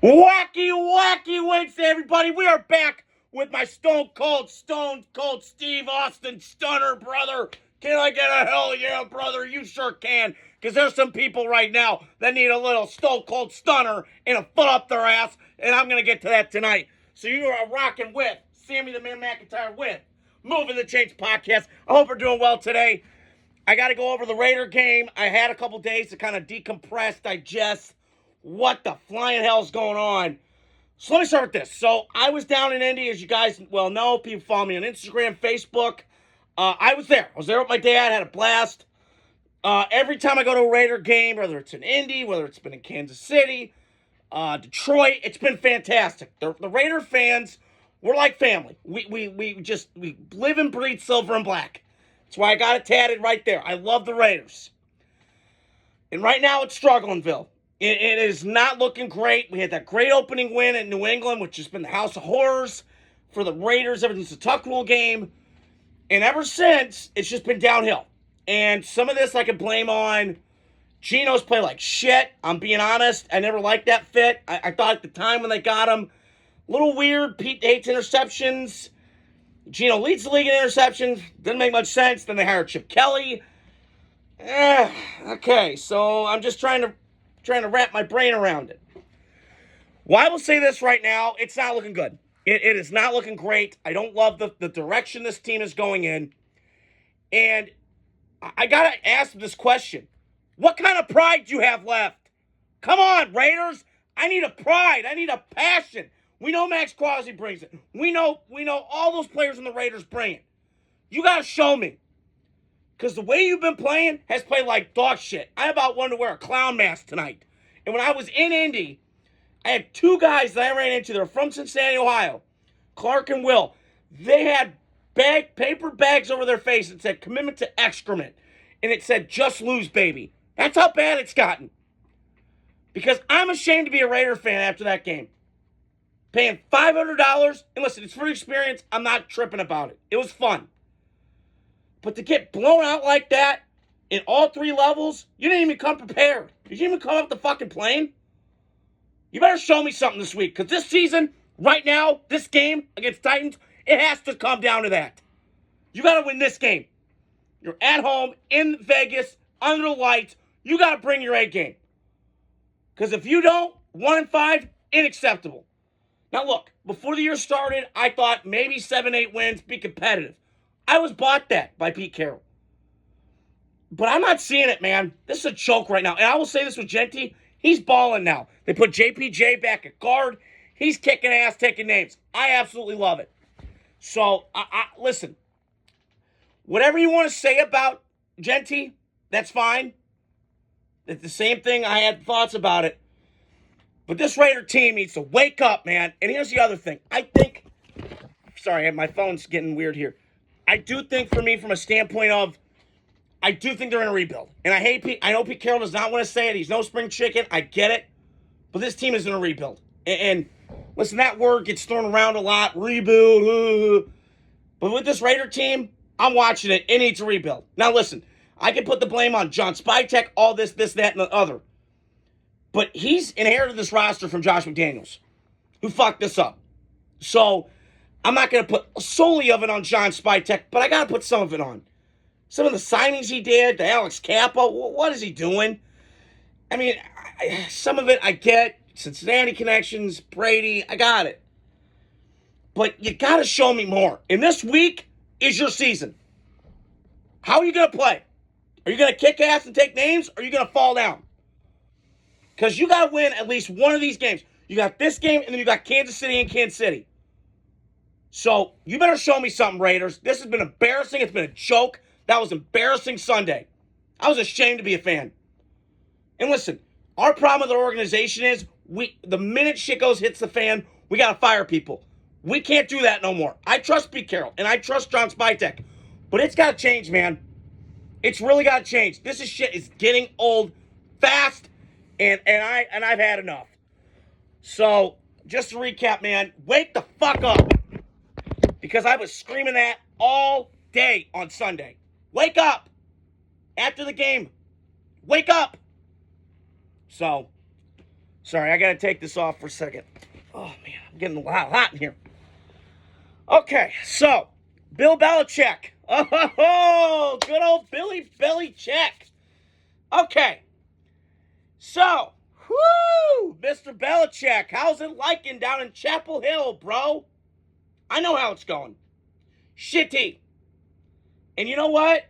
Wacky, wacky Wednesday, everybody. We are back with my Stone Cold Steve Austin stunner, brother. Can I get a hell yeah, brother? You sure can. Because there's some people right now that need a little Stone Cold stunner and a foot up their ass, and I'm going to get to that tonight. So you are rocking with Sammy the Man McIntyre with Moving the Chains podcast. I hope you're doing well today. I got to go over the Raider game. I had a couple days to kind of decompress, digest what the flying hell's going on. So let me start with this. So I was down in Indy, as you guys well know. People follow me on Instagram, Facebook. I was there. I was there with my dad. Had a blast. Every time I go to a Raider game, whether it's in Indy, whether it's been in Kansas City, Detroit, it's been fantastic. The Raider fans, we're like family. We live and breathe silver and black. That's why I got it tatted right there. I love the Raiders. And right now it's Strugglingville. It is not looking great. We had that great opening win in New England, which has been the house of horrors for the Raiders ever since the Tuck Rule game. And ever since, it's just been downhill. And some of this I can blame on Geno's play like shit. I'm being honest. I never liked that fit. I thought at the time when they got him, a little weird. Pete hates interceptions. Geno leads the league in interceptions. Didn't make much sense. Then they hired Chip Kelly. Okay, so I'm just trying to wrap my brain around it. Well, I will say this right now. It's not looking good. It is not looking great. I don't love the direction this team is going in. And I got to ask this question. What kind of pride do you have left? Come on, Raiders. I need a pride. I need a passion. We know Max Crosby brings it. We know all those players in the Raiders bring it. You got to show me. Because the way you've been playing has played like dog shit. I about wanted to wear a clown mask tonight. And when I was in Indy, I had two guys that I ran into. They were from Cincinnati, Ohio. Clark and Will. They had paper bags over their face that said commitment to excrement. And it said, just lose, baby. That's how bad it's gotten. Because I'm ashamed to be a Raider fan after that game. Paying $500. And listen, it's for the experience. I'm not tripping about it. It was fun. But to get blown out like that in all three levels, you didn't even come prepared. Did you even come up the fucking plane? You better show me something this week. Because this season, right now, this game against Titans, it has to come down to that. You got to win this game. You're at home, in Vegas, under the lights. You got to bring your A game. Because if you don't, 1-5, unacceptable. Now look, before the year started, I thought maybe 7-8 wins, be competitive. I was bought that by Pete Carroll. But I'm not seeing it, man. This is a joke right now. And I will say this with Genty. He's balling now. They put JPJ back at guard. He's kicking ass, taking names. I absolutely love it. So, listen. Whatever you want to say about Genty, that's fine. It's the same thing. I had thoughts about it. But this Raider team needs to wake up, man. And here's the other thing. I think... Sorry, my phone's getting weird here. I do think, for me, from a standpoint of, I do think they're in a rebuild. And I know Pete Carroll does not want to say it. He's no spring chicken. I get it. But this team is in a rebuild. And listen, that word gets thrown around a lot. Rebuild. But with this Raider team, I'm watching it. It needs a rebuild. Now, listen, I can put the blame on John Spytek, all this, that, and the other. But he's inherited this roster from Josh McDaniels, who fucked this up. So I'm not going to put solely of it on John Spytek, but I got to put some of it on. Some of the signings he did, the Alex Kappa, what is he doing? I mean, some of it I get. Cincinnati connections, Brady, I got it. But you got to show me more. And this week is your season. How are you going to play? Are you going to kick ass and take names, or are you going to fall down? Because you got to win at least one of these games. You got this game, and then you got Kansas City and Kansas City. So, you better show me something, Raiders. This has been embarrassing. It's been a joke. That was embarrassing Sunday. I was ashamed to be a fan. And listen, our problem with our organization is, the minute shit hits the fan, we got to fire people. We can't do that no more. I trust Pete Carroll, and I trust John Spytek. But it's got to change, man. It's really got to change. This shit is getting old fast, and I've had enough. So, just to recap, man, wake the fuck up. Because I was screaming that all day on Sunday. Wake up. After the game. Wake up. So Sorry, I got to take this off for a second. Oh, man, I'm getting hot in here. Okay, so, Bill Belichick. Oh, good old Billy Belichick. Okay, so, whoo, Mr. Belichick, how's it liking down in Chapel Hill, bro? I know how it's going. Shitty. And you know what?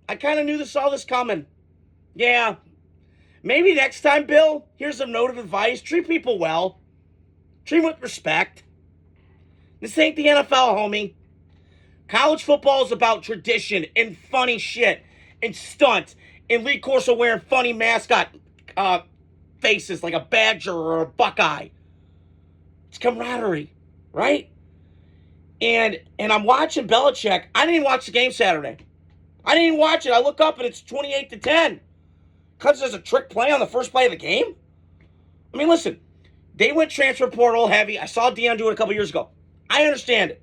I kind of saw this coming. Yeah. Maybe next time, Bill, here's a note of advice. Treat people well. Treat them with respect. This ain't the NFL, homie. College football is about tradition and funny shit and stunts. And Lee Corso wearing funny mascot faces like a Badger or a Buckeye. It's camaraderie, right? And I'm watching Belichick. I didn't even watch the game Saturday. I didn't even watch it. I look up and it's 28-10. Cubs does a trick play on the first play of the game? I mean, listen, they went transfer portal heavy. I saw Deion do it a couple years ago. I understand it.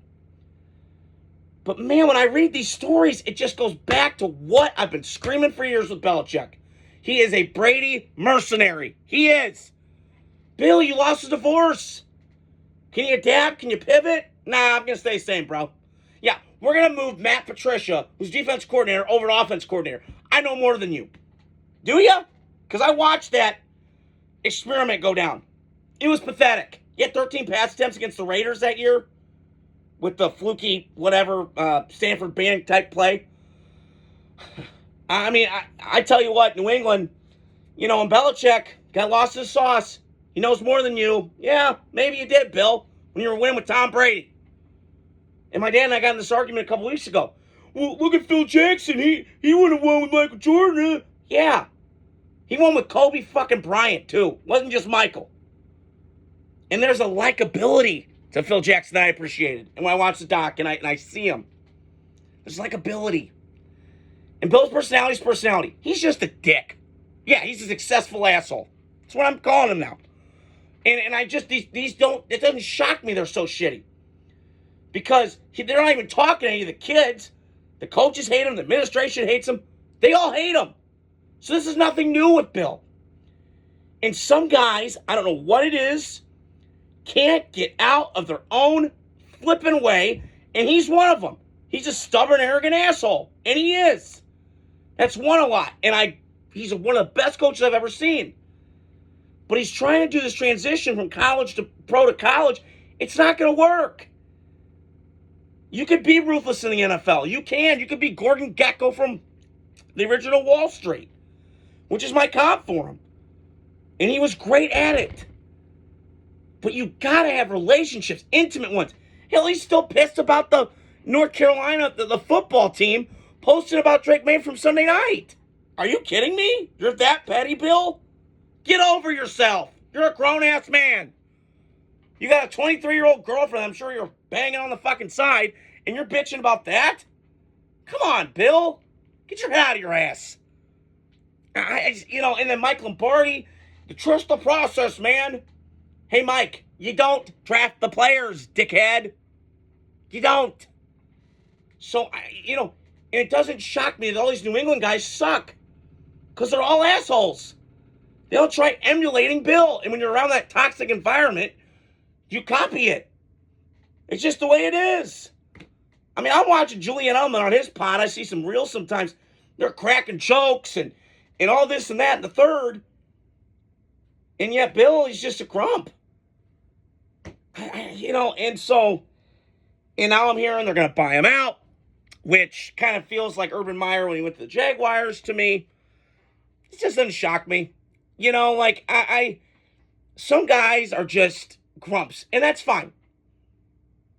But, man, when I read these stories, it just goes back to what I've been screaming for years with Belichick. He is a Brady mercenary. He is. Bill, you lost a divorce. Can you adapt? Can you pivot? Nah, I'm going to stay the same, bro. Yeah, we're going to move Matt Patricia, who's defense coordinator, over to offense coordinator. I know more than you. Do ya? Because I watched that experiment go down. It was pathetic. You had 13 pass attempts against the Raiders that year with the fluky, whatever, Stanford Bannock type play. I mean, I tell you what, New England, when Belichick got lost in the sauce, he knows more than you. Yeah, maybe you did, Bill, when you were winning with Tom Brady. And my dad and I got in this argument a couple weeks ago. Well, look at Phil Jackson. He would have won with Michael Jordan. Yeah. He won with Kobe fucking Bryant, too. Wasn't just Michael. And there's a likability to Phil Jackson that I appreciated. And when I watch the doc and I see him, there's likability. And Bill's personality. He's just a dick. Yeah, he's a successful asshole. That's what I'm calling him now. And I just, these don't, it doesn't shock me they're so shitty. Because they're not even talking to any of the kids. The coaches hate him. The administration hates him. They all hate him. So this is nothing new with Bill. And some guys, I don't know what it is, can't get out of their own flipping way, and he's one of them. He's a stubborn, arrogant asshole, and he is. That's won a lot, and he's one of the best coaches I've ever seen. But he's trying to do this transition from college to pro to college. It's not going to work. You could be ruthless in the NFL. You can. You could be Gordon Gekko from the original Wall Street, which is my comp for him. And he was great at it. But you got to have relationships, intimate ones. Hell, he's still pissed about the North Carolina, the football team, posting about Drake May from Sunday night. Are you kidding me? You're that petty, Bill? Get over yourself. You're a grown-ass man. You got a 23-year-old girlfriend I'm sure you're banging on the fucking side, and you're bitching about that? Come on, Bill. Get your head out of your ass. And then Mike Lombardi, you trust the process, man. Hey, Mike, you don't draft the players, dickhead. You don't. So, and it doesn't shock me that all these New England guys suck. Because they're all assholes. They don't try emulating Bill. And when you're around that toxic environment, you copy it. It's just the way it is. I mean, I'm watching Julian Edelman on his pod. I see some reels sometimes. They're cracking jokes and all this and that and the third. And yet Bill, he's just a grump. And now I'm hearing they're going to buy him out, which kind of feels like Urban Meyer when he went to the Jaguars to me. It just doesn't shock me. Some guys are just grumps, and that's fine.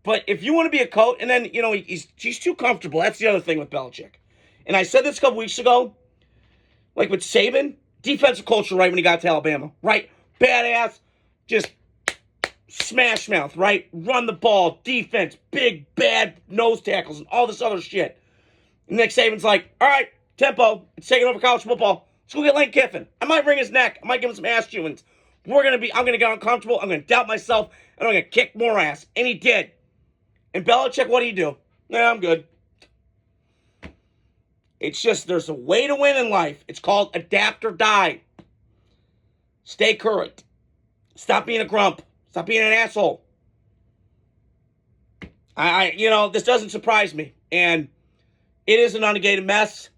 But if you want to be a coach, and then, he's too comfortable. That's the other thing with Belichick. And I said this a couple weeks ago, like with Saban, defensive culture right when he got to Alabama, right? Badass, just smash mouth, right? Run the ball, defense, big, bad nose tackles, and all this other shit. And Nick Saban's like, all right, tempo, it's taking over college football. Let's go get Lane Kiffin. I might wring his neck. I might give him some ass chewings. I'm going to get uncomfortable. I'm going to doubt myself. And I'm going to kick more ass. And he did. And Belichick, what do you do? Yeah, I'm good. It's just, there's a way to win in life. It's called adapt or die. Stay current. Stop being a grump. Stop being an asshole. This doesn't surprise me. And it is an unnegated mess.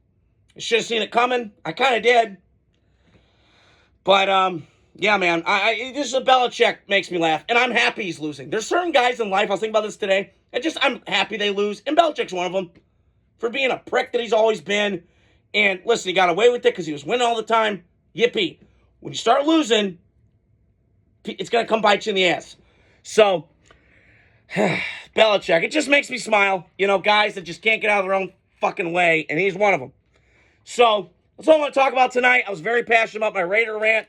I should have seen it coming. I kind of did. But, yeah, man. This is a Belichick makes me laugh. And I'm happy he's losing. There's certain guys in life, I was thinking about this today, I'm happy they lose. And Belichick's one of them. For being a prick that he's always been. And, listen, he got away with it because he was winning all the time. Yippee. When you start losing, it's going to come bite you in the ass. So, Belichick, it just makes me smile. Guys that just can't get out of their own fucking way, and he's one of them. So, that's all I want to talk about tonight. I was very passionate about my Raider rant,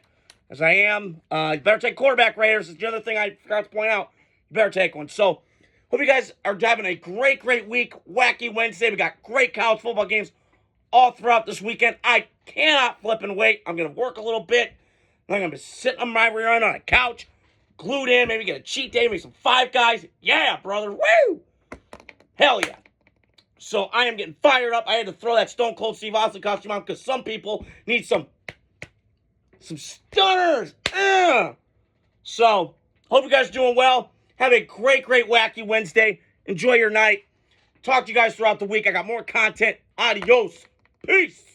as I am. You better take quarterback Raiders. It's the other thing I forgot to point out. You better take one. So, hope you guys are having a great, great week. Wacky Wednesday. We got great college football games all throughout this weekend. I cannot flip and wait. I'm going to work a little bit. I'm going to be sitting on my rear end on a couch, glued in, maybe get a cheat day, maybe some Five Guys. Yeah, brother. Woo! Hell yeah. So I am getting fired up. I had to throw that Stone Cold Steve Austin costume on because some people need some stunners. So, hope you guys are doing well. Have a great, great Wacky Wednesday. Enjoy your night. Talk to you guys throughout the week. I got more content. Adios. Peace.